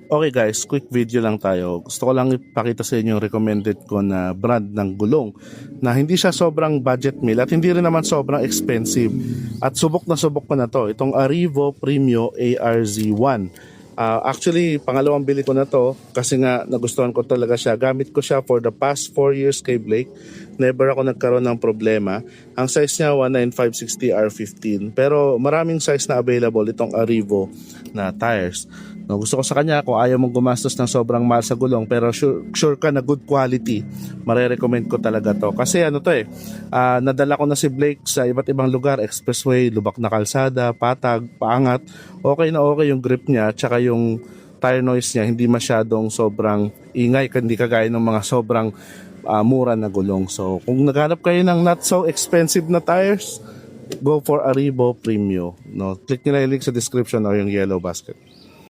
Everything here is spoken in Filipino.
Okay guys, quick video lang tayo. Gusto ko lang ipakita sa inyo yung recommended ko na brand ng gulong na hindi siya sobrang budget meal at hindi rin naman sobrang expensive. At subok ko na to, itong Arrivo Premio ARZ1. Actually, pangalawang bili ko na to kasi nga nagustuhan ko talaga siya. Gamit ko siya for the past 4 years kay Blake. Never ako nagkaroon ng problema. Ang size niya 195/60 R15. Pero maraming size na available itong Arrivo na tires. No, gusto ko sa kanya kung ayaw mong gumastos ng sobrang mahal sa gulong pero sure ka na good quality, marerecommend ko talaga to. Kasi ano to nadala ko na si Blake sa iba't ibang lugar, expressway, lubak na kalsada, patag, paangat. Okay na okay yung grip niya, tsaka yung tire noise niya, hindi masyadong sobrang ingay, hindi kagaya ng mga sobrang mura na gulong. So kung naghanap kayo ng not so expensive na tires, go for Arrivo Premio. No, click nyo lang yung link sa description o yung yellow basket.